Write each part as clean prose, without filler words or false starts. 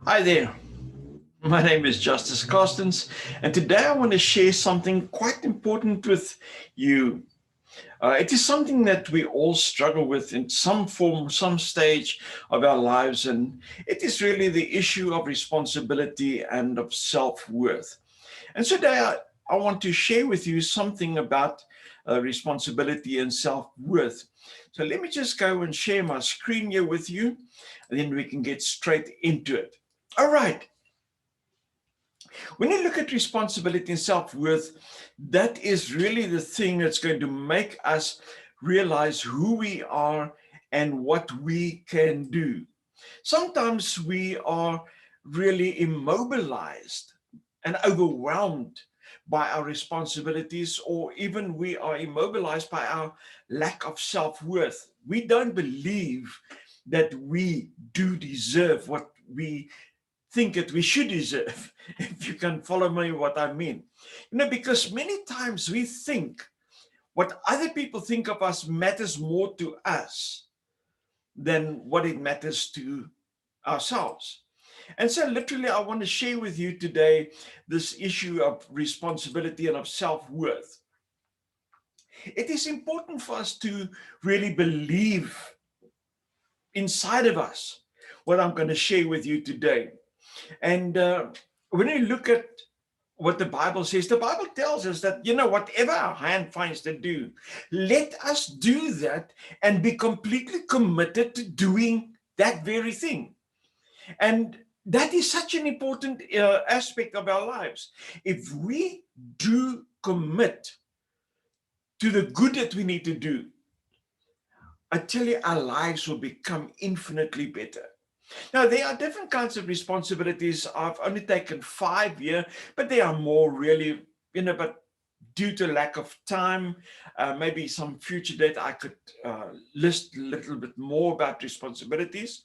Hi there, my name is Justice Carstens, and today I want to share something quite important with you. It is something that we all struggle with in some form, some stage of our lives, and it is really the issue of responsibility and of self worth. And so today I want to share with you something about responsibility and self worth. So let me just go and share my screen here with you, and then we can get straight into it. All right. When you look at responsibility and self-worth, that is really the thing that's going to make us realize who we are and what we can do. Sometimes we are really immobilized and overwhelmed by our responsibilities, or even we are immobilized by our lack of self-worth. We don't believe that we do deserve what we think that we should deserve, if you can follow me what I mean. Because many times we think what other people think of us matters more to us than what it matters to ourselves. And so literally I want to share with you today this issue of responsibility and of self-worth. It is important for us to really believe inside of us what I'm going to share with you today. And when you look at what the Bible tells us that, whatever our hand finds to do, let us do that and be completely committed to doing that very thing. And that is such an important aspect of our lives. If we do commit to the good that we need to do, I tell you, our lives will become infinitely better. Now, there are different kinds of responsibilities. I've only taken 5 here, but there are more really, but due to lack of time, maybe some future date, I could list a little bit more about responsibilities.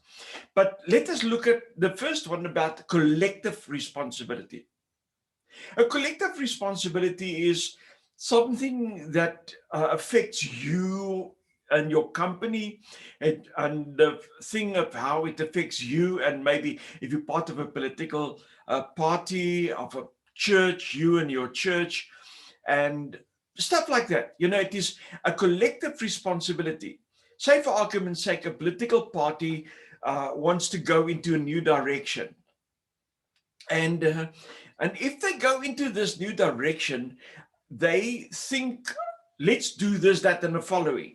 But let us look at the first one about collective responsibility. A collective responsibility is something that affects you and your company, and the thing of how it affects you, and maybe if you're part of a political party, of a church, you and your church, and stuff like that. It is a collective responsibility. Say, for argument's sake, a political party wants to go into a new direction, and if they go into this new direction, they think, let's do this, that, and the following.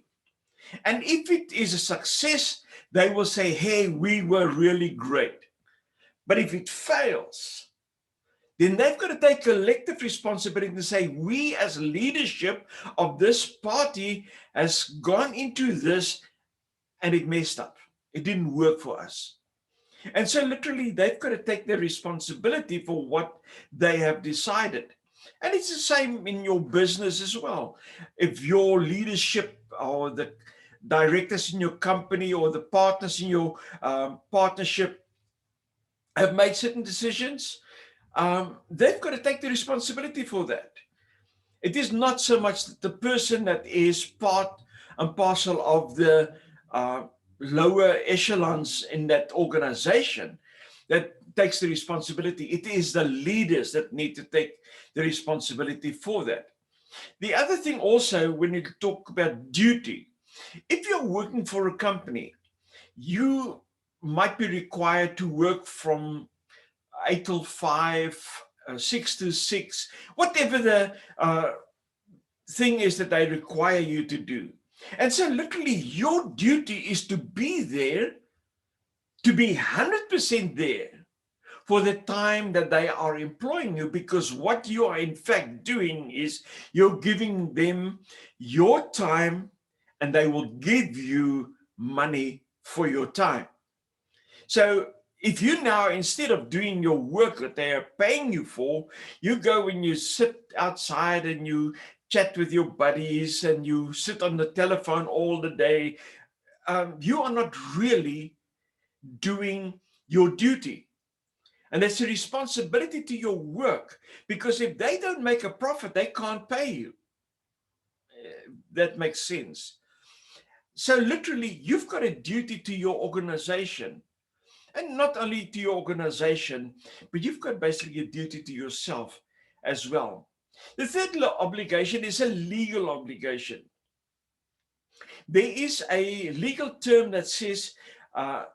And if it is a success, they will say, hey, we were really great. But if it fails, then they've got to take collective responsibility and say, we as leadership of this party has gone into this and it messed up. It didn't work for us. And so literally they've got to take their responsibility for what they have decided. And it's the same in your business as well. If your leadership or the directors in your company or the partners in your partnership have made certain decisions, they've got to take the responsibility for that. It is not so much that the person that is part and parcel of the lower echelons in that organization that takes the responsibility. It is the leaders that need to take the responsibility for that. The other thing also, when you talk about duty, if you're working for a company, you might be required to work from 8 till 5, 6 to 6, whatever the thing is that they require you to do. And so literally your duty is to be there, to be 100% there for the time that they are employing you, because what you are in fact doing is you're giving them your time and they will give you money for your time. So if you now, instead of doing your work that they are paying you for, you go and you sit outside and you chat with your buddies and you sit on the telephone all the day, you are not really doing your duty. And it's a responsibility to your work, because if they don't make a profit, they can't pay you. That makes sense. So literally, you've got a duty to your organization. And not only to your organization, but you've got basically a duty to yourself as well. The third obligation is a legal obligation. There is a legal term that says uh,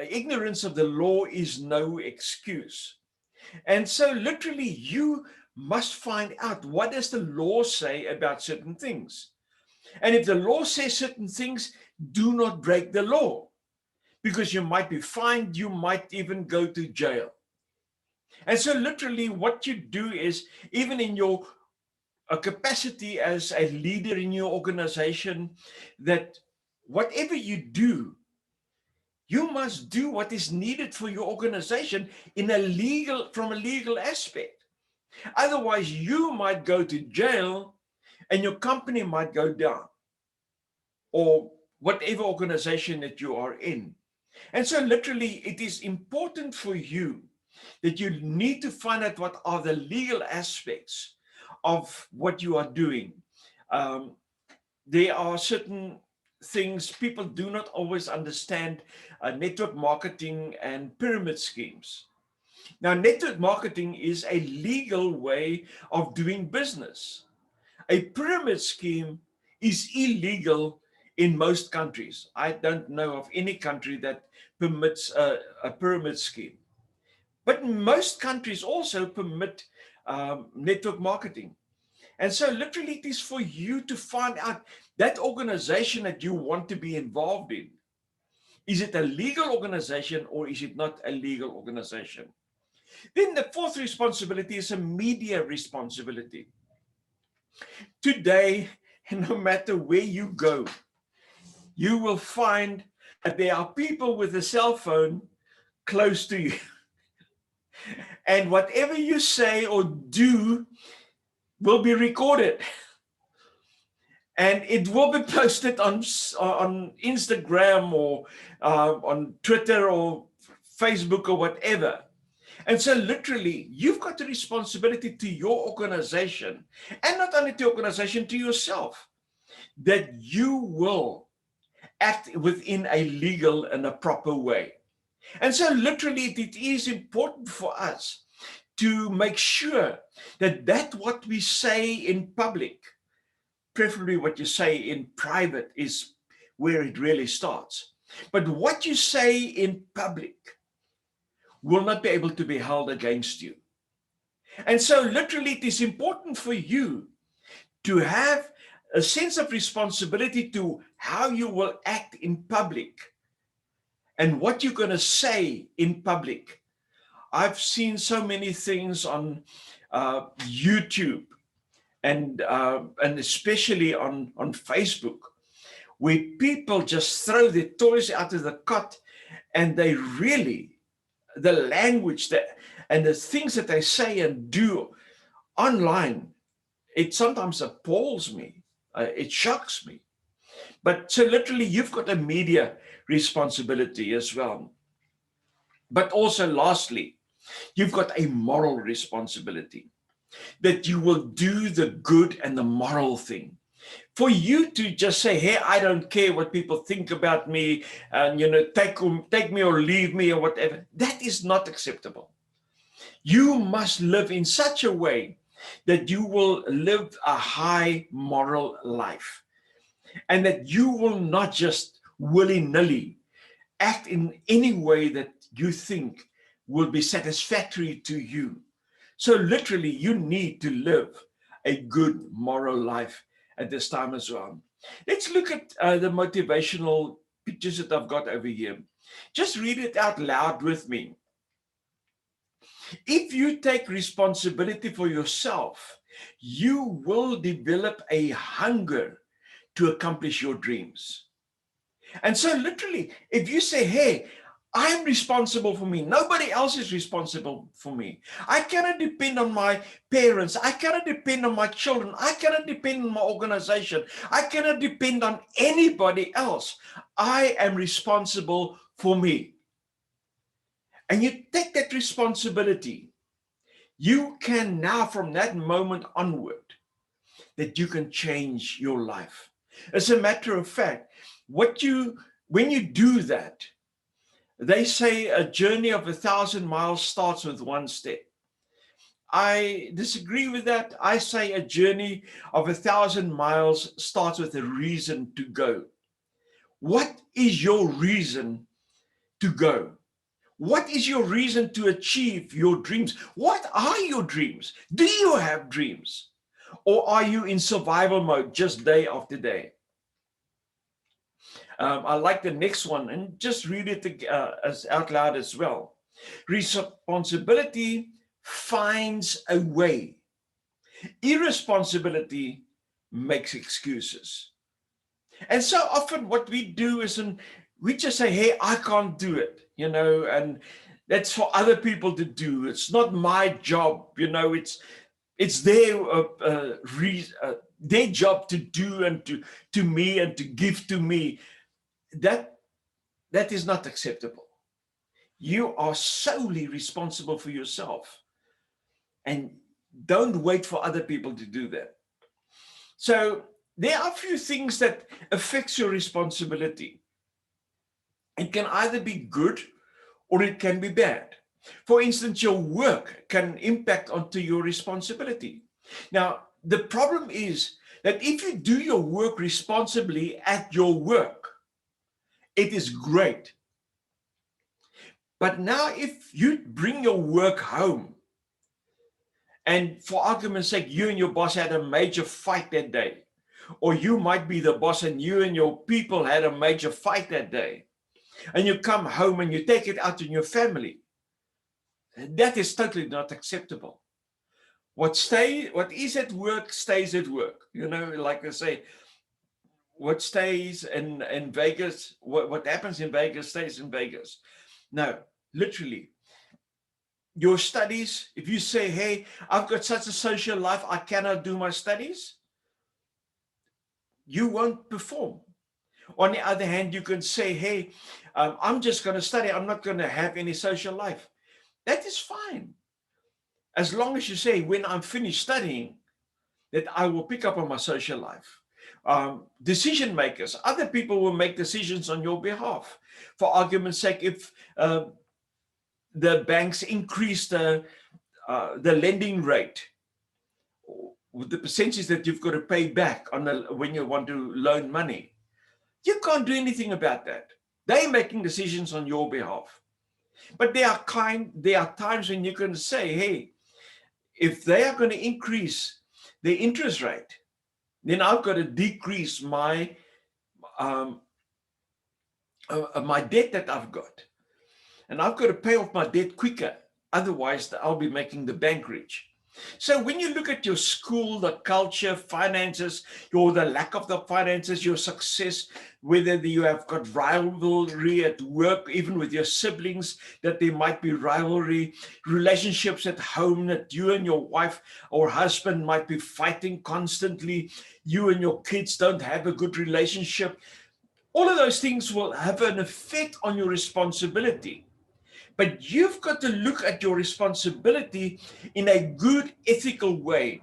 ignorance of the law is no excuse. And so literally you must find out, what does the law say about certain things? And if the law says certain things, do not break the law, because you might be fined, you might even go to jail. And so literally what you do is, even in your capacity as a leader in your organization, that whatever you do, you must do what is needed for your organization from a legal aspect. Otherwise, you might go to jail and your company might go down, or whatever organization that you are in. And so literally it is important for you that you need to find out what are the legal aspects of what you are doing. Um, there are certain things people do not always understand, network marketing and pyramid schemes. Now, network marketing is a legal way of doing business. A pyramid scheme is illegal in most countries. I don't know of any country that permits a pyramid scheme. But most countries also permit network marketing. And so literally it is for you to find out that organization that you want to be involved in. Is it a legal organization or is it not a legal organization? Then the fourth responsibility is a media responsibility. Today, no matter where you go, you will find that there are people with a cell phone close to you. And whatever you say or do will be recorded. And it will be posted on Instagram or on Twitter or Facebook or whatever. And so literally, you've got the responsibility to your organization, and not only to your organization, to yourself, that you will act within a legal and a proper way. And so literally, it is important for us to make sure that what we say in public, preferably what you say in private, is where it really starts. But what you say in public will not be able to be held against you. And so literally it is important for you to have a sense of responsibility to how you will act in public and what you're going to say in public. I've seen so many things on YouTube and especially on Facebook, where people just throw their toys out of the cot, and they really, the language that and the things that they say and do online, it sometimes appalls me. It shocks me. But so literally, you've got a media responsibility as well. But also, lastly, you've got a moral responsibility, that you will do the good and the moral thing. For you to just say, hey, I don't care what people think about me, and take me or leave me or whatever, that is not acceptable. You must live in such a way that you will live a high moral life, and that you will not just willy-nilly act in any way that you think will be satisfactory to you. So literally, you need to live a good moral life at this time as well. Let's look at the motivational pictures that I've got over here. Just read it out loud with me. If you take responsibility for yourself, you will develop a hunger to accomplish your dreams. And so literally, if you say, hey, I'm responsible for me, nobody else is responsible for me. I cannot depend on my parents. I cannot depend on my children. I cannot depend on my organization. I cannot depend on anybody else. I am responsible for me. And you take that responsibility, you can now, from that moment onward, that you can change your life. As a matter of fact, when you do that, They say a journey of 1,000 miles starts with one step. I disagree with that. I say a journey of 1,000 miles starts with a reason to go. What is your reason to go? What is your reason to achieve your dreams? What are your dreams? Do you have dreams? Or are you in survival mode just day after day? I like the next one, and just read it as out loud as well. Responsibility finds a way. Irresponsibility makes excuses. And so often what we do is we just say, hey, I can't do it, and that's for other people to do. It's not my job, it's their job to do and to me and to give to me. That is not acceptable. You are solely responsible for yourself, and don't wait for other people to do that. So there are a few things that affects your responsibility. It can either be good or it can be bad. For instance, your work can impact onto your responsibility. Now, the problem is that if you do your work responsibly at your work, it is great. But now if you bring your work home, and for argument's sake, you and your boss had a major fight that day, or you might be the boss and you and your people had a major fight that day, and you come home and you take it out on your family, that is totally not acceptable. What is at work stays at work. Like I say, what stays in Vegas, what happens in Vegas stays in Vegas. No, literally, your studies, if you say, hey, I've got such a social life, I cannot do my studies, you won't perform. On the other hand, you can say, hey, I'm just going to study. I'm not going to have any social life. That is fine. As long as you say, when I'm finished studying, that I will pick up on my social life. Decision makers, other people will make decisions on your behalf. For argument's sake, if the banks increase the lending rate, the percentage that you've got to pay back when you want to loan money, you can't do anything about that. They're making decisions on your behalf. But there are times when you can say, hey, if they are going to increase the interest rate, then I've got to decrease my my debt that I've got. And I've got to pay off my debt quicker. Otherwise, I'll be making the bank rich. So when you look at your school, the culture, finances, the lack of the finances, your success, whether you have got rivalry at work, even with your siblings, that there might be rivalry, relationships at home, that you and your wife or husband might be fighting constantly, you and your kids don't have a good relationship, all of those things will have an effect on your responsibility. But you've got to look at your responsibility in a good, ethical way.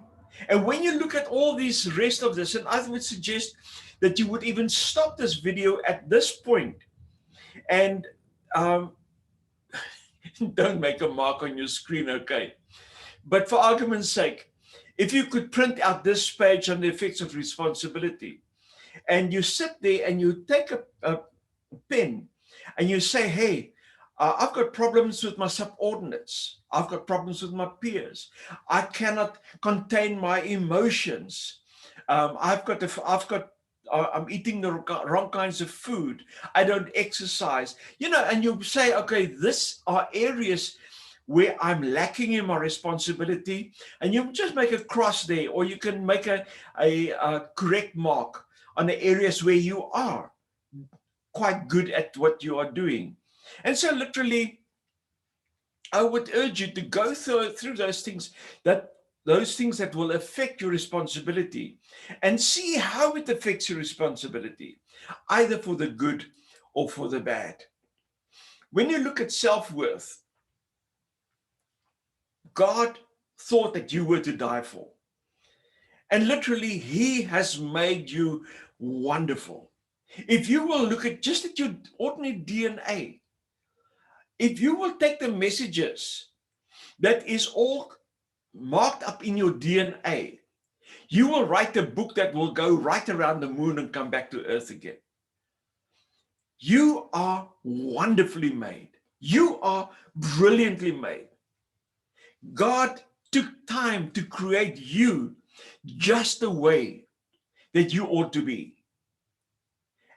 And when you look at all these rest of this, and I would suggest that you would even stop this video at this point and don't make a mark on your screen, okay? But for argument's sake, if you could print out this page on the effects of responsibility, and you sit there and you take a pen and you say, hey, I've got problems with my subordinates. I've got problems with my peers. I cannot contain my emotions. I'm eating the wrong kinds of food. I don't exercise. And you say, okay, these are areas where I'm lacking in my responsibility. And you just make a cross there, or you can make a correct mark on the areas where you are quite good at what you are doing. And so literally, I would urge you to go through those things that will affect your responsibility, and see how it affects your responsibility, either for the good or for the bad. When you look at self-worth, God thought that you were to die for. And literally, he has made you wonderful. If you will look at just at your ordinary DNA, if you will take the messages that is all marked up in your DNA, you will write a book that will go right around the moon and come back to earth again. You are wonderfully made. You are brilliantly made. God took time to create you just the way that you ought to be.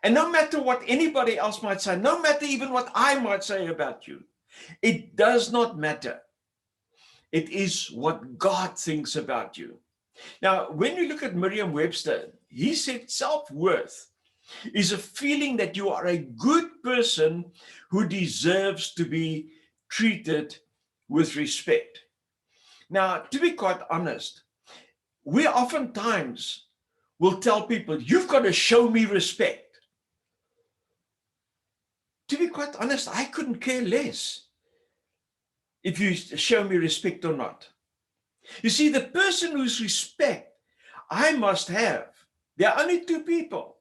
And no matter what anybody else might say, no matter even what I might say about you, it does not matter. It is what God thinks about you. Now, when you look at Merriam-Webster, he said self-worth is a feeling that you are a good person who deserves to be treated with respect. Now, to be quite honest, we oftentimes will tell people, you've got to show me respect. To be quite honest, I couldn't care less if you show me respect or not. You see, the person whose respect I must have, there are only two people.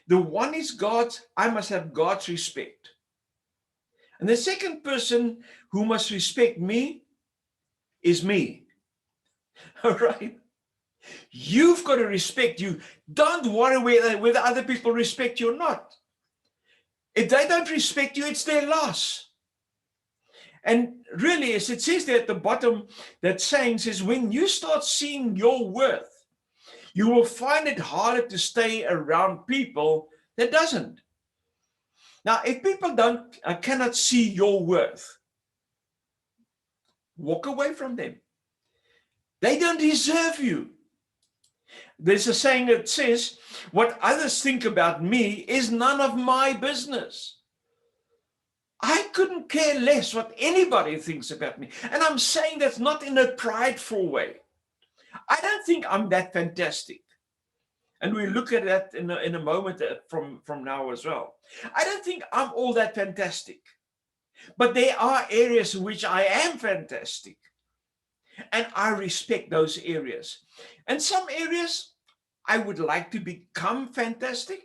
The one is God's, I must have God's respect. And the second person who must respect me is me. All right? You've got to respect you. Don't worry whether other people respect you or not. If they don't respect you, it's their loss. And really, as it says there at the bottom, that saying says, when you start seeing your worth, you will find it harder to stay around people that doesn't. Now, if people cannot see your worth, walk away from them. They don't deserve you. There's a saying that says, what others think about me is none of my business. I couldn't care less what anybody thinks about me. And I'm saying that's not in a prideful way. I don't think I'm that fantastic. And we look at that in a moment from now as well. I don't think I'm all that fantastic. But there are areas in which I am fantastic. And I respect those areas. And some areas I would like to become fantastic.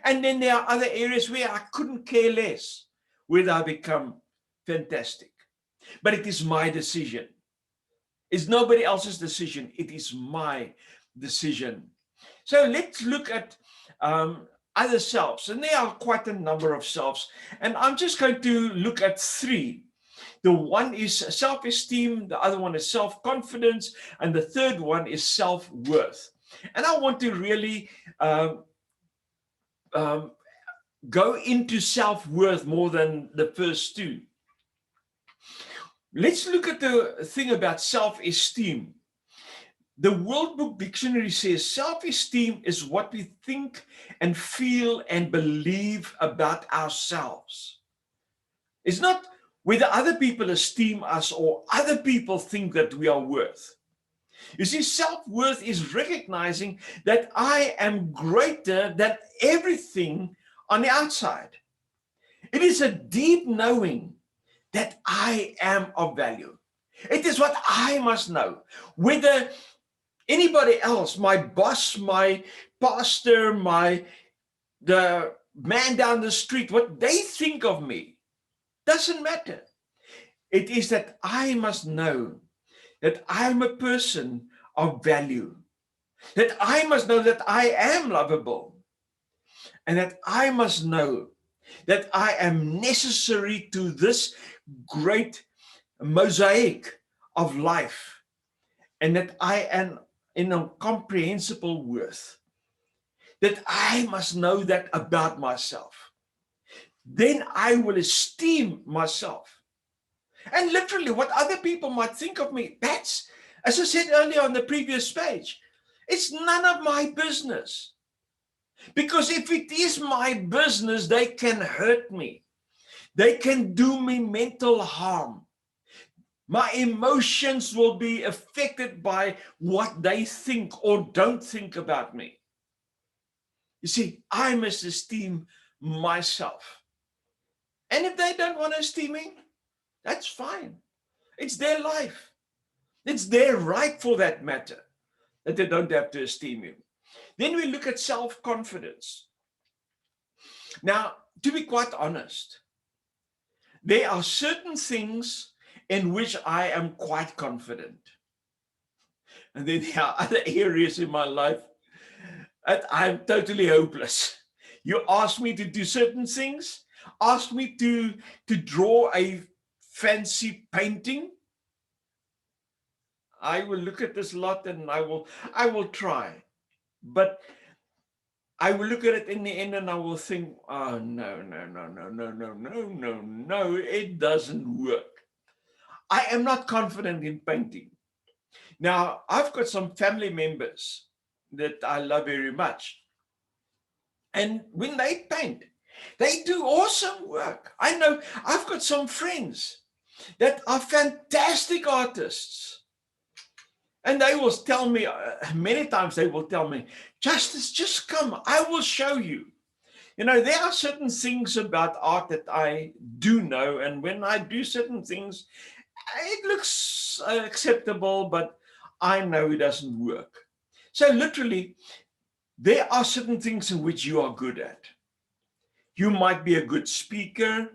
And then there are other areas where I couldn't care less whether I become fantastic. But it is my decision. It's nobody else's decision. It is my decision. So let's look at other selves. And there are quite a number of selves. And I'm just going to look at three. The one is self-esteem, the other one is self-confidence, and the third one is self-worth. And I want to really go into self-worth more than the first two. Let's look at the thing about self-esteem. The World Book Dictionary says self-esteem is what we think and feel and believe about ourselves. It's not whether other people esteem us or other people think that we are worth. You see, self-worth is recognizing that I am greater than everything on the outside. It is a deep knowing that I am of value. It is what I must know. Whether anybody else, my boss, my pastor, the man down the street, what they think of me, doesn't matter. It is that I must know that I'm a person of value, that I must know that I am lovable, and that I must know that I am necessary to this great mosaic of life, and that I am in incomprehensible worth, that I must know that about myself. Then I will esteem myself. And literally what other people might think of me, that's, as I said earlier on the previous page, it's none of my business. Because if it is my business, they can hurt me. They can do me mental harm. My emotions will be affected by what they think or don't think about me. You see, I must esteem myself. And if they don't want to esteem me, that's fine. It's their life. It's their right, for that matter, that they don't have to esteem you. Then we look at self-confidence. Now, to be quite honest, There are certain things in which I am quite confident. And then there are other areas in my life that I'm totally hopeless. You ask me to do certain things, ask me to draw a fancy painting. I will look at this lot and I will try. But I will look at it in the end and I will think, oh no, no, no, no, no, no, no, no, no, it doesn't work. I am not confident in painting. Now, I've got some family members that I love very much. And when they paint, they do awesome work. I know I've got some friends that are fantastic artists. And they will tell me, many times they will tell me, Justice, just come, I will show you. You know, there are certain things about art that I do know. And when I do certain things, it looks acceptable, but I know it doesn't work. So literally, there are certain things in which you are good at. You might be a good speaker.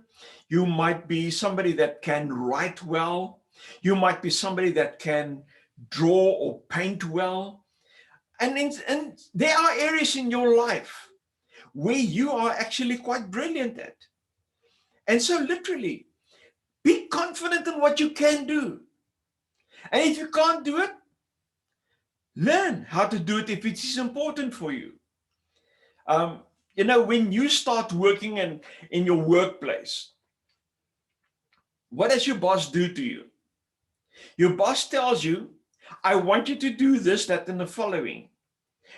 You might be somebody that can write well. You might be somebody that can draw or paint well. And there are areas in your life where you are actually quite brilliant at. And so literally, be confident in what you can do. And if you can't do it, learn how to do it if it is important for you. You know, when you start working in your workplace, what does your boss do to you? Your boss tells you, I want you to do this, that, and the following.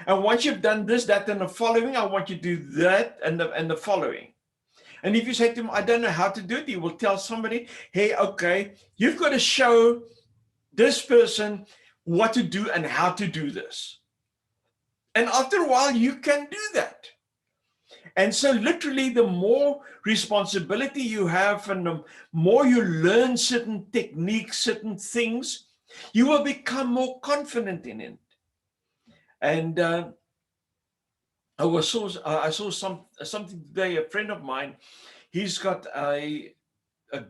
And once you've done this, that, and the following, I want you to do that and the following. And if you say to him, I don't know how to do it, he will tell somebody, hey, okay, you've got to show this person what to do and how to do this. And after a while, you can do that. And so literally, the more responsibility you have and the more you learn certain techniques, certain things, you will become more confident in it. And I saw something today, a friend of mine, he's got a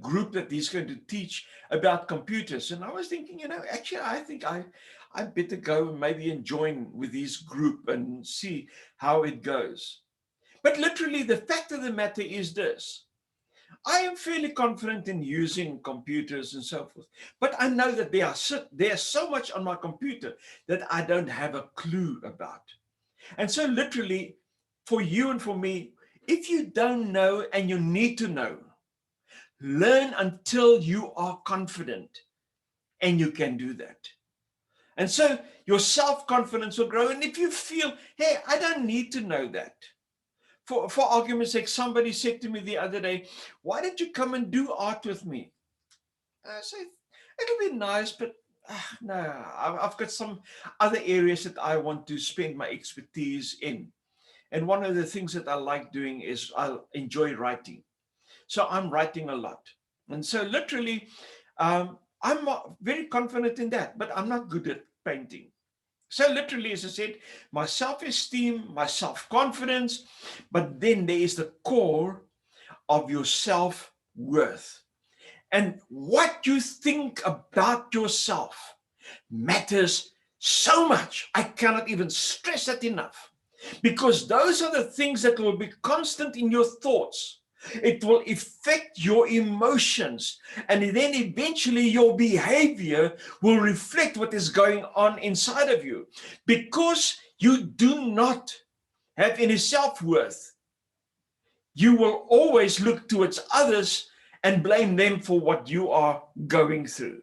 group that he's going to teach about computers. And I was thinking, you know, actually, I think I better go maybe and join with his group and see how it goes. But literally, the fact of the matter is this. I am fairly confident in using computers and so forth, but I know that there's so much on my computer that I don't have a clue about. And so literally, for you and for me, if you don't know and you need to know, learn until you are confident, and you can do that. And so your self-confidence will grow. And if you feel, hey, I don't need to know that. For argument's sake, somebody said to me the other day, why don't you come and do art with me? I said, it'll be nice, but no, I've got some other areas that I want to spend my expertise in. And one of the things that I like doing is I enjoy writing. So I'm writing a lot. And so literally, I'm very confident in that, but I'm not good at painting. So literally, as I said, my self-esteem, my self-confidence, but then there is the core of your self-worth. And what you think about yourself matters so much. I cannot even stress that enough, because those are the things that will be constant in your thoughts. It will affect your emotions, and then eventually your behavior will reflect what is going on inside of you. Because you do not have any self-worth, you will always look towards others and blame them for what you are going through.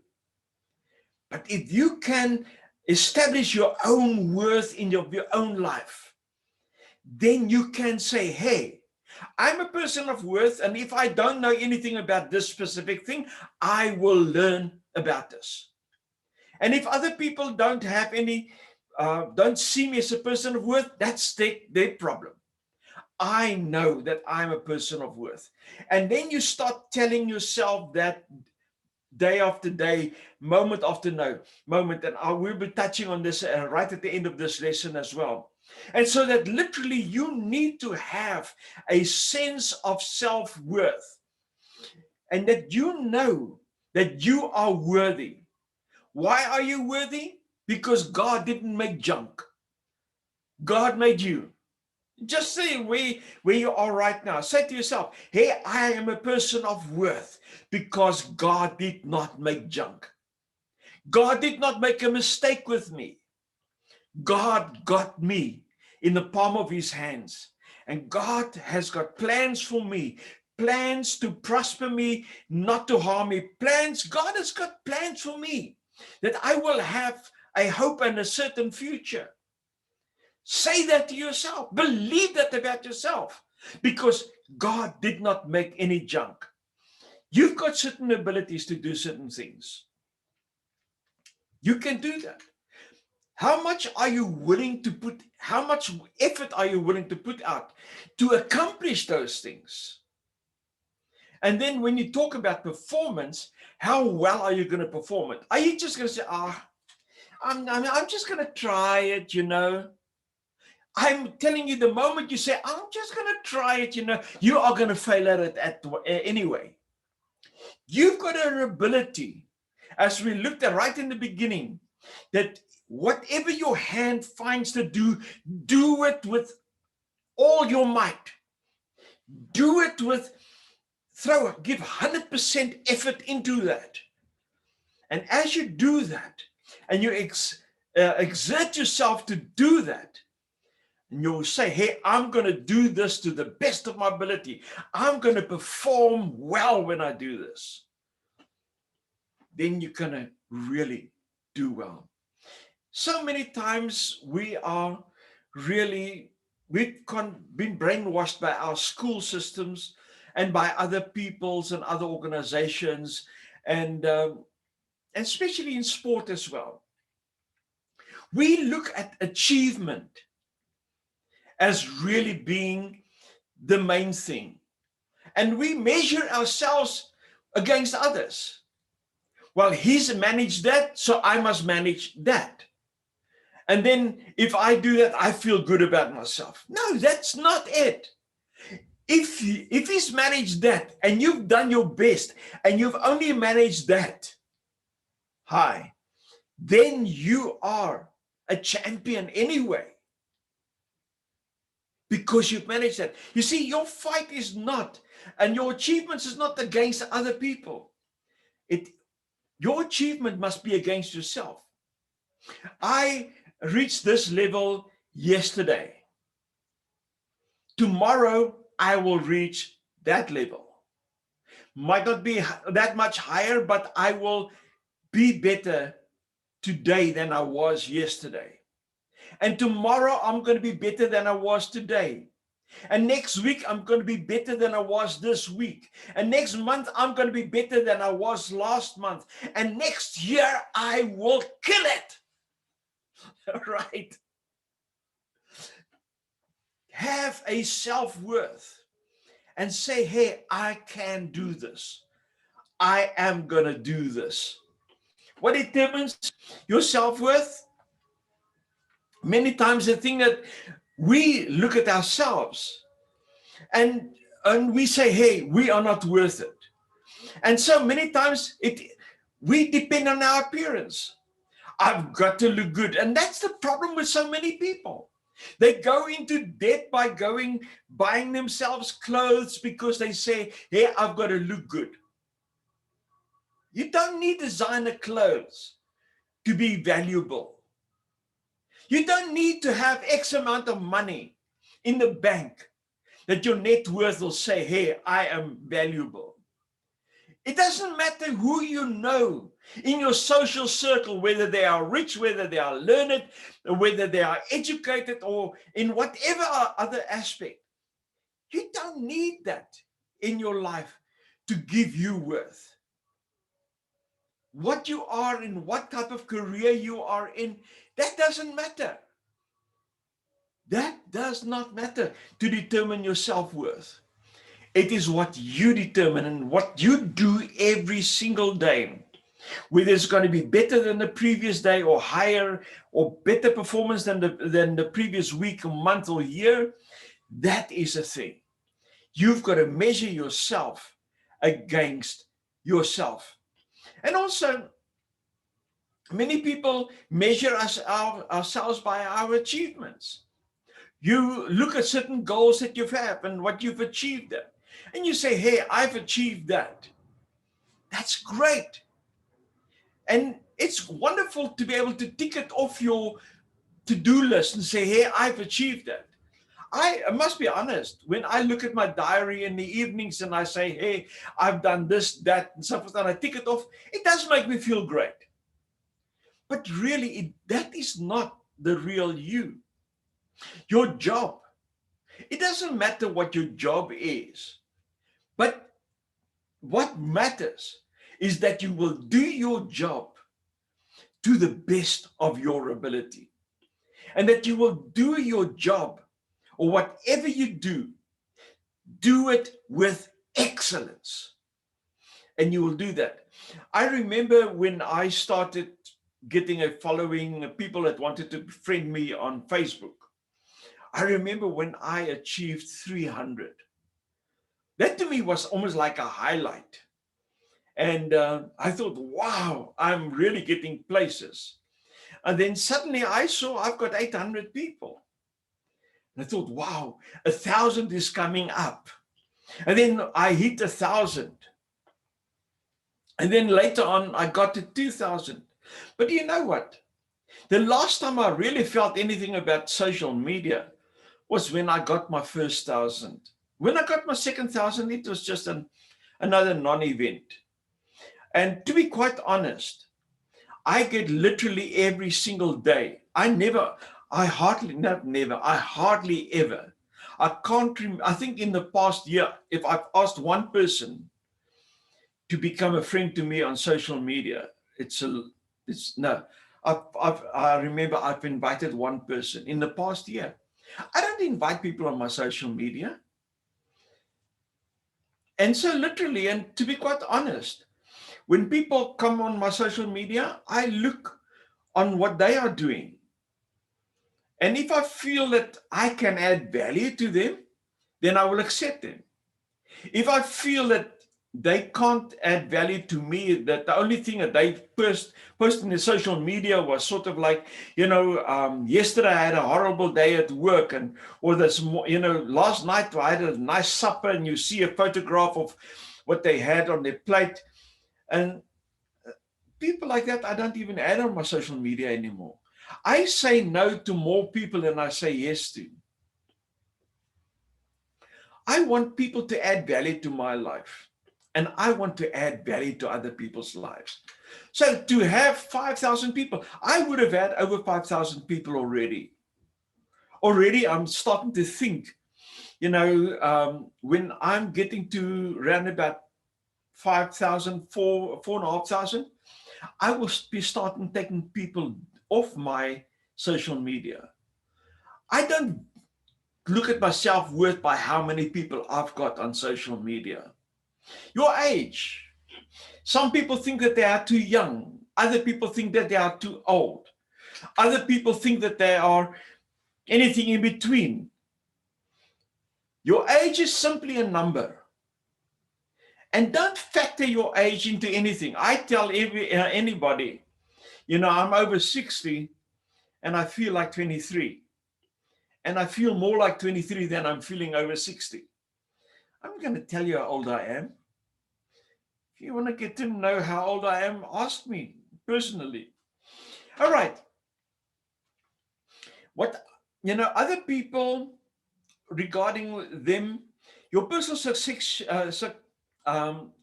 But if you can establish your own worth in your own life, then you can say, hey, I'm a person of worth, and if I don't know anything about this specific thing, I will learn about this. And if other people don't have any, don't see me as a person of worth, that's their problem. I know that I'm a person of worth. And then you start telling yourself that day after day, moment after moment, and I will be touching on this right at the end of this lesson as well. And so that literally you need to have a sense of self-worth. and that you know that you are worthy. Why are you worthy? Because God didn't make junk. God made you. Just say where you are right now. Say to yourself, hey, I am a person of worth because God did not make junk. God did not make a mistake with me. God got me in the palm of his hands. And God has got plans for me, plans to prosper me, not to harm me. Plans, God has got plans for me that I will have a hope and a certain future. Say that to yourself. Believe that about yourself, because God did not make any junk. You've got certain abilities to do certain things. You can do that. How much are you willing to put, how much effort are you willing to put out to accomplish those things? And then when you talk about performance, how well are you going to perform it? Are you just going to say, I'm just going to try it, I'm telling you, the moment you say, I'm just going to try it, you are going to fail at it anyway. You've got an ability, as we looked at right in the beginning, that whatever your hand finds to do, do it with all your might. Do it give 100% effort into that. And as you do that, and you exert yourself to do that, and you'll say, hey, I'm going to do this to the best of my ability. I'm going to perform well when I do this. Then you're going to really do well. So many times we've been brainwashed by our school systems and by other peoples and other organizations, and especially in sport as well. We look at achievement as really being the main thing. And we measure ourselves against others. Well, he's managed that, so I must manage that. And then if I do that, I feel good about myself. No, that's not it. If he's managed that and you've done your best and you've only managed that high, then you are a champion anyway. Because you've managed that. You see, your fight is not, and your achievements is not against other people. Your achievement must be against yourself. I reached this level yesterday. Tomorrow, I will reach that level. Might not be that much higher, but I will be better today than I was yesterday. And tomorrow, I'm going to be better than I was today. And next week, I'm going to be better than I was this week. And next month, I'm going to be better than I was last month. And next year, I will kill it. Right? Have a self-worth and say, hey, I can do this. I am going to do this. What determines your self-worth? Many times the thing that we look at ourselves and we say, hey, we are not worth it. And so many times we depend on our appearance. I've got to look good. And that's the problem with so many people. They go into debt by buying themselves clothes because they say, hey, I've got to look good. You don't need designer clothes to be valuable. You don't need to have X amount of money in the bank that your net worth will say, hey, I am valuable. It doesn't matter who you know in your social circle, whether they are rich, whether they are learned, whether they are educated, or in whatever other aspect. You don't need that in your life to give you worth. What you are in, what type of career you are in, that doesn't matter. That does not matter to determine your self-worth. It is what you determine and what you do every single day. Whether it's going to be better than the previous day or higher or better performance than the previous week, month, or year, that is a thing. You've got to measure yourself against yourself. And also, many people measure ourselves by our achievements. You look at certain goals that you've had and what you've achieved there, and you say, hey, I've achieved that. That's great. And it's wonderful to be able to tick it off your to-do list and say, hey, I've achieved that. I must be honest, when I look at my diary in the evenings and I say, hey, I've done this, that, and so forth, and I tick it off, it does make me feel great. But really, that is not the real you. Your job, it doesn't matter what your job is, but what matters is that you will do your job to the best of your ability, and that you will do your job, or whatever you do it with excellence, and you will do that. I remember when I started getting a following, people that wanted to friend me on Facebook. I remember when I achieved 300. That to me was almost like a highlight. And I thought, wow, I'm really getting places. And then suddenly I saw I've got 800 people. And I thought, wow, 1,000 is coming up. And then I hit 1,000. And then later on, I got to 2,000. But you know what? The last time I really felt anything about social media was when I got my first 1,000. When I got my second 1,000, it was just another non-event. And to be quite honest, I get literally every single day. I hardly ever. I think in the past year, if I've asked one person to become a friend to me on social media, no. I remember I've invited one person in the past year. I don't invite people on my social media. And so literally, and to be quite honest, when people come on my social media, I look on what they are doing. And if I feel that I can add value to them, then I will accept them. If I feel that they can't add value to me, that the only thing that they posted in the social media was sort of like, yesterday I had a horrible day at work, or this, last night I had a nice supper, and you see a photograph of what they had on their plate. And people like that, I don't even add on my social media anymore. I say no to more people than I say yes to. I want people to add value to my life, and I want to add value to other people's lives. So to have 5,000 people, I would have had over 5,000 people already. Already, I'm starting to think, when I'm getting to around about 5,000, 4,500, I will be starting taking people off my social media. I don't look at my self-worth by how many people I've got on social media. Your age. Some people think that they are too young. Other people think that they are too old. Other people think that they are anything in between. Your age is simply a number. And don't factor your age into anything. I tell anybody, I'm over 60 and I feel like 23. And I feel more like 23 than I'm feeling over 60. I'm going to tell you how old I am. If you want to get to know how old I am, ask me personally. All right. Other people, regarding them, your personal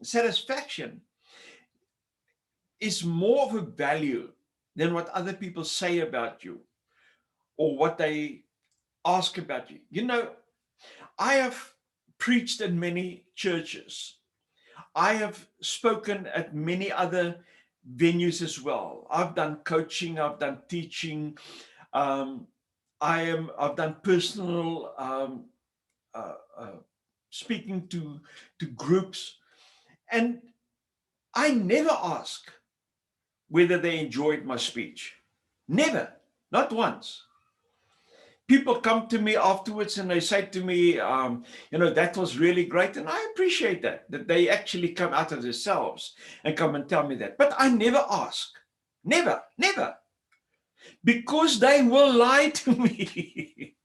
satisfaction is more of a value than what other people say about you or what they ask about you. I have preached in many churches. I have spoken at many other venues as well. I've done coaching, I've done teaching, I've done personal speaking to groups, and I never ask whether they enjoyed my speech. Never, not once. people come to me afterwards and they say to me, that was really great. And I appreciate that they actually come out of themselves and come and tell me that. But I never ask. Never, never. Because they will lie to me.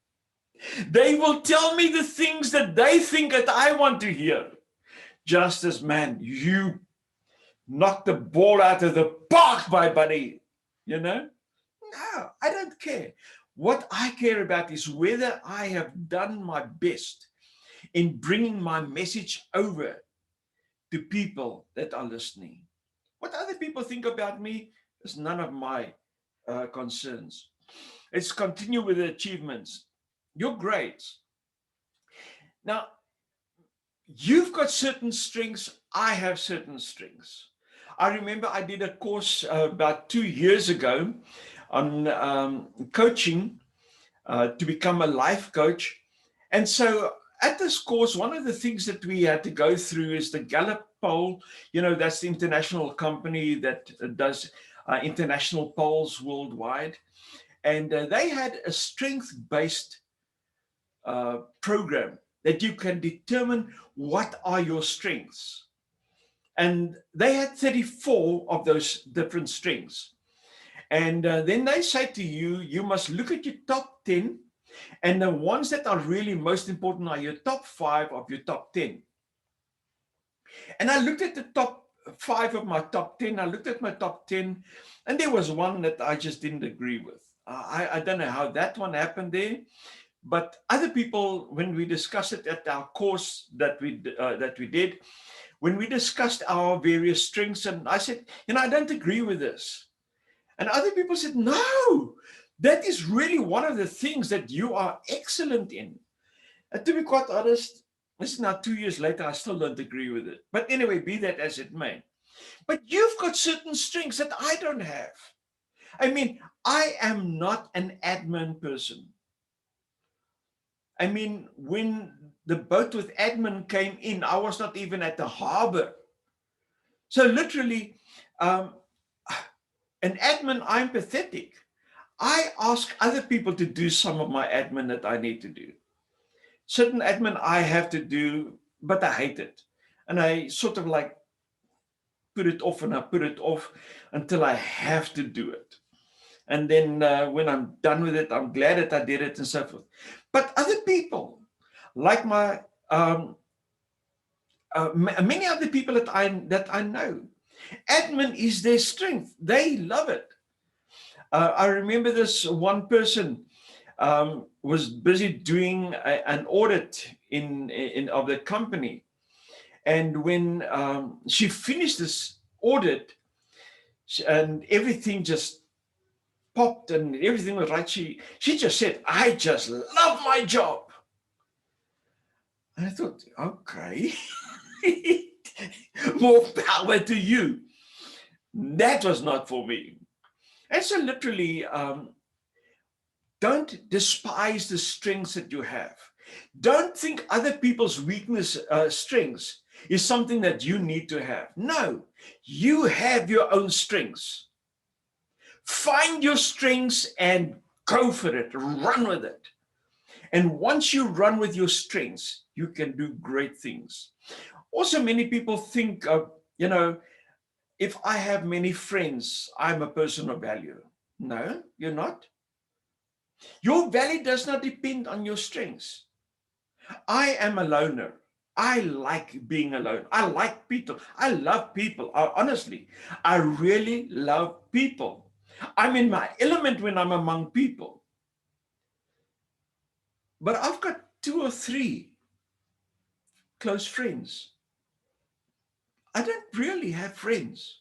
They will tell me the things that they think that I want to hear. Justice, man, you knocked the ball out of the park, my buddy. No, I don't care. What I care about is whether I have done my best in bringing my message over to people that are listening. What other people think about me is none of my concerns. Let's continue with the achievements. Your grades. Now, you've got certain strengths. I have certain strengths. I remember I did a course about 2 years ago on coaching to become a life coach. And so at this course, one of the things that we had to go through is the Gallup poll. That's the international company that does international polls worldwide. And they had a strength-based program that you can determine what are your strengths. And they had 34 of those different strengths. And then they say to you, you must look at your top 10, and the ones that are really most important are your top 5 of your top 10. And I looked at the top 5 of my top 10. I looked at my top 10, and there was one that I just didn't agree with. I don't know how that one happened there, but other people, when we discussed it at our course that we did, when we discussed our various strengths, and I said, I don't agree with this. And other people said, no, that is really one of the things that you are excellent in. And to be quite honest, this is now 2 years later, I still don't agree with it. But anyway, be that as it may. But you've got certain strengths that I don't have. I mean, I am not an admin person. I mean, when the boat with admin came in, I was not even at the harbor. So literally, an admin, I'm pathetic. I ask other people to do some of my admin that I need to do. Certain admin I have to do, but I hate it. And I sort of like put it off and I put it off until I have to do it. And then when I'm done with it, I'm glad that I did it and so forth. But other people, like my many other people that I know, admin is their strength. They love it. I remember this one person was busy doing an audit of the company, and when she finished this audit and everything just popped and everything was right, she just said, "I just love my job." And I thought, okay, more power to you. That was not for me. And so literally, don't despise the strengths that you have. Don't think other people's strengths is something that you need to have. No, you have your own strengths. Find your strengths and go for it. Run with it. And once you run with your strengths, you can do great things. Also, many people think, if I have many friends, I'm a person of value. No, you're not. Your value does not depend on your strengths. I am a loner. I like being alone. I like people. I love people. Honestly, I really love people. I'm in my element when I'm among people. But I've got 2 or 3 close friends. I don't really have friends.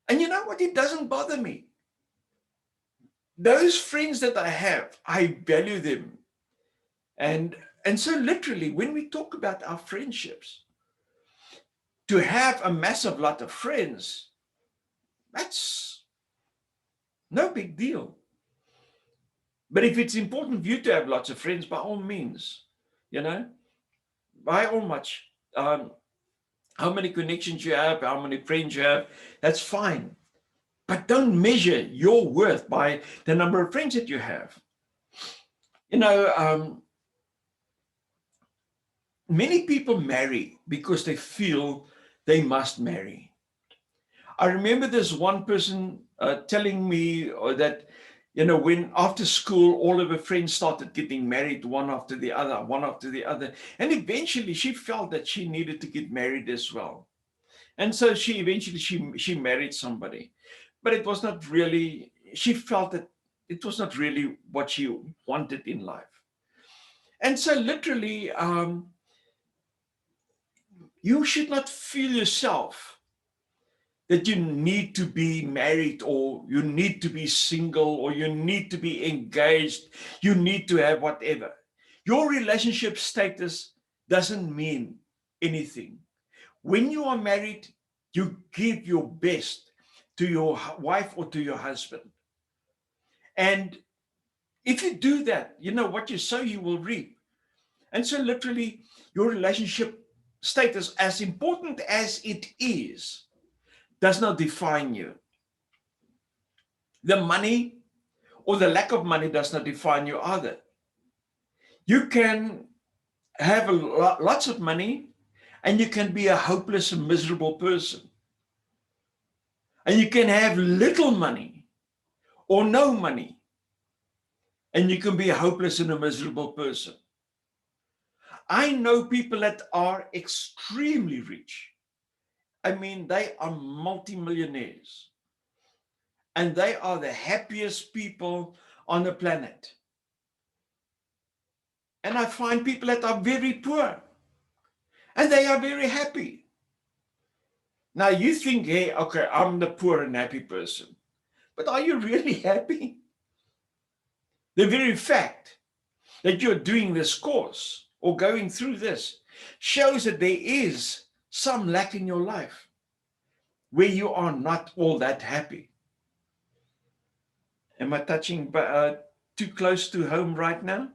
And you know what? It doesn't bother me. Those friends that I have, I value them. And so literally, when we talk about our friendships, to have a massive lot of friends, that's no big deal. But if it's important for you to have lots of friends, by all means, by all much, how many connections you have, how many friends you have, that's fine. But don't measure your worth by the number of friends that you have. You know, many people marry because they feel they must marry. I remember this one person telling me that, you know, when after school, all of her friends started getting married, one after the other, one after the other. And eventually she felt that she needed to get married as well. And so she eventually, she married somebody. But it was not really, she felt that it was not really what she wanted in life. And so literally, you should not feel yourself that you need to be married, or you need to be single, or you need to be engaged, you need to have whatever. Your relationship status doesn't mean anything. When you are married, you give your best to your wife or to your husband. And if you do that, you know what you sow, you will reap. And so literally, your relationship status, as important as it is, does not define you. The money or the lack of money does not define you either. You can have lots of money and you can be a hopeless and miserable person. And you can have little money or no money and you can be a hopeless and a miserable person. I know people that are extremely rich. I mean, they are multimillionaires and they are the happiest people on the planet. And I find people that are very poor and they are very happy. Now you think, hey, okay, I'm the poor and happy person. But are you really happy? The very fact that you're doing this course or going through this shows that there is some lack in your life where you are not all that happy. Am I touching too close to home right now?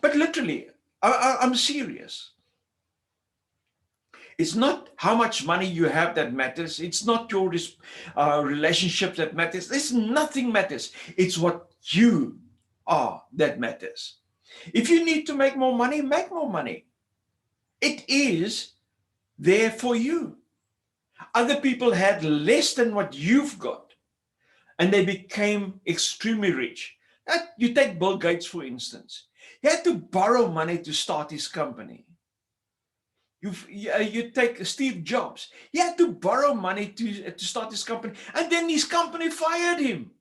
But literally, I'm serious. It's not how much money you have that matters. It's not your relationship that matters. There's nothing matters. It's what you are that matters. If you need to make more money, make more money. It is there for you. Other people had less than what you've got, and they became extremely rich. You take Bill Gates, for instance. He had to borrow money to start his company. You take Steve Jobs. He had to borrow money to start his company, and then his company fired him.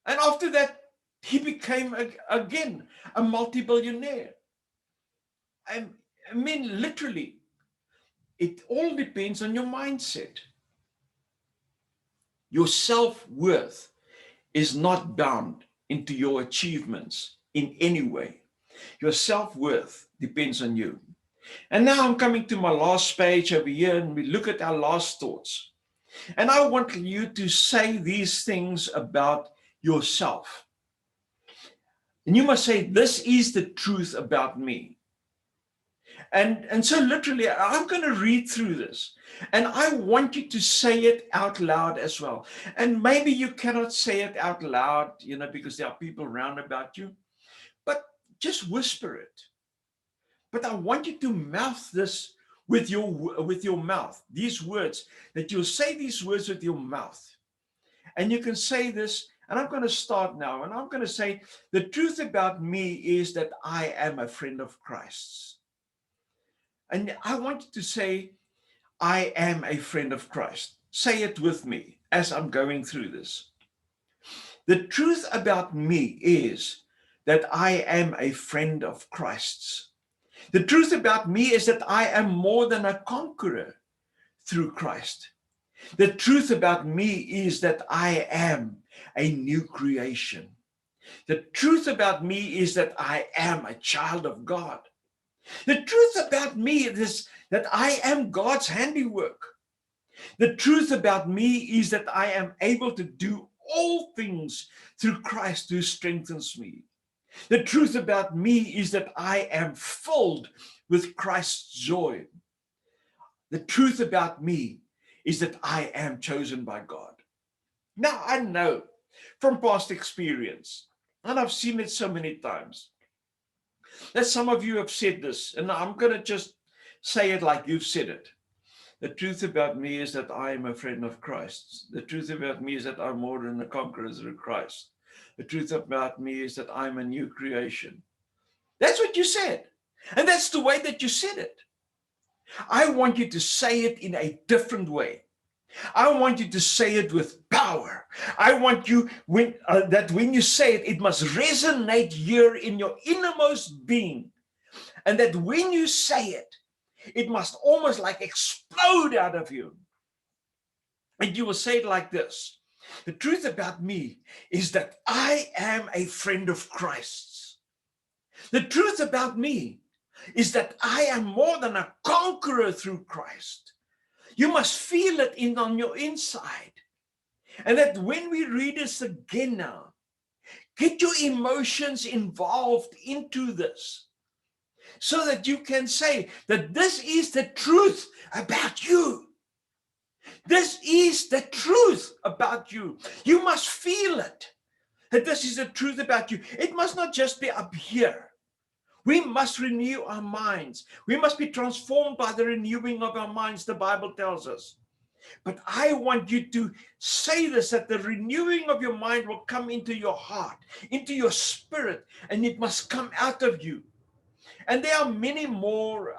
And after that, he became, again, a multi-billionaire. I mean, literally, it all depends on your mindset. Your self-worth is not bound into your achievements in any way. Your self-worth depends on you. And now I'm coming to my last page over here, and we look at our last thoughts. And I want you to say these things about yourself. And you must say, this is the truth about me. And so literally, I'm going to read through this. And I want you to say it out loud as well. And maybe you cannot say it out loud, you know, because there are people around about you. But just whisper it. But I want you to mouth this with your mouth, these words, that you'll say these words with your mouth. And you can say this, and I'm going to start now, and I'm going to say, the truth about me is that I am a friend of Christ's. And I want you to say, I am a friend of Christ. Say it with me as I'm going through this. The truth about me is that I am a friend of Christ's. The truth about me is that I am more than a conqueror through Christ. The truth about me is that I am a new creation. The truth about me is that I am a child of God. The truth about me is that I am God's handiwork. The truth about me is that I am able to do all things through Christ who strengthens me. The truth about me is that I am filled with Christ's joy. The truth about me is that I am chosen by God. Now, I know from past experience And I've seen it so many times that some of you have said this, and I'm going to just say it like you've said it. The truth about me is that I am a friend of Christ. The truth about me is that I'm more than a conqueror through Christ. The truth about me is that I'm a new creation. That's what you said. And that's the way that you said it. I want you to say it in a different way. I want you to say it with power. I want you that when you say it, it must resonate here in your innermost being. And that when you say it, it must almost like explode out of you. And you will say it like this. The truth about me is that I am a friend of Christ's. The truth about me is that I am more than a conqueror through Christ. You must feel it on your inside. And that when we read this again now, get your emotions involved into this so that you can say that this is the truth about you. This is the truth about you. You must feel it, that this is the truth about you. It must not just be up here. We must renew our minds. We must be transformed by the renewing of our minds, the Bible tells us. But I want you to say this, that the renewing of your mind will come into your heart, into your spirit, and it must come out of you. And there are many more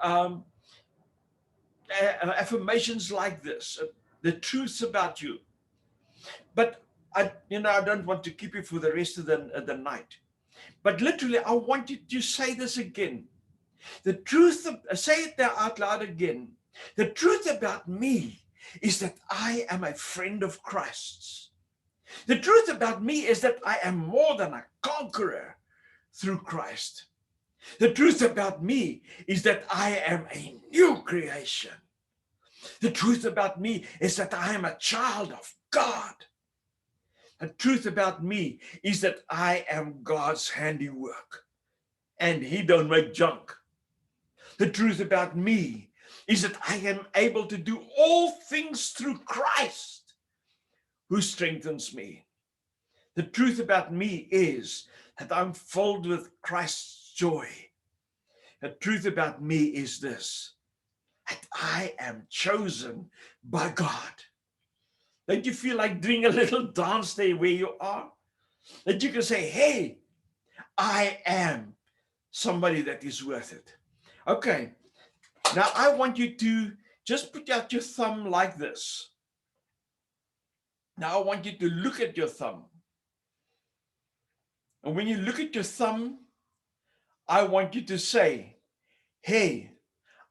affirmations like this, the truths about you. But I don't want to keep you for the rest of the night. But literally, I want you to say this again. The truth, say it there out loud again. The truth about me is that I am a friend of Christ's. The truth about me is that I am more than a conqueror through Christ. The truth about me is that I am a new creation. The truth about me is that I am a child of God. The truth about me is that I am God's handiwork and he don't make junk. The truth about me is that I am able to do all things through Christ who strengthens me. The truth about me is that I'm filled with Christ's joy. The truth about me is this, that I am chosen by God. Don't you feel like doing a little dance there where you are? That you can say, hey, I am somebody that is worth it. Okay, now I want you to just put out your thumb like this. Now I want you to look at your thumb. And when you look at your thumb, I want you to say, hey,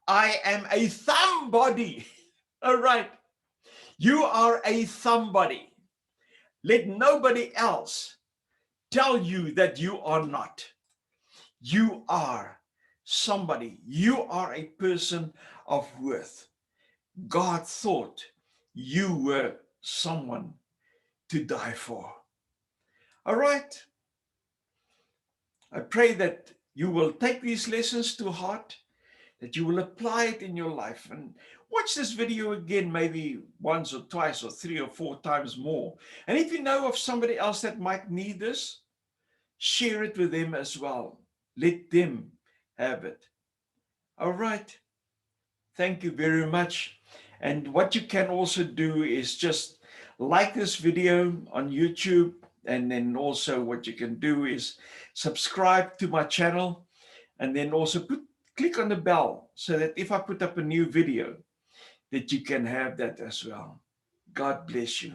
I am a thumb body. All right. You are a thumb body. Let nobody else tell you that you are not. You are somebody. You are a person of worth. God thought you were someone to die for. All right. I pray that you will take these lessons to heart, that you will apply it in your life, and watch this video again, maybe once or twice or 3 or 4 times more. And if you know of somebody else that might need this, share it with them as well. Let them have it. All right. Thank you very much. And what you can also do is just like this video on YouTube. And then also what you can do is subscribe to my channel. And then also click on the bell so that if I put up a new video, that you can have that as well. God bless you.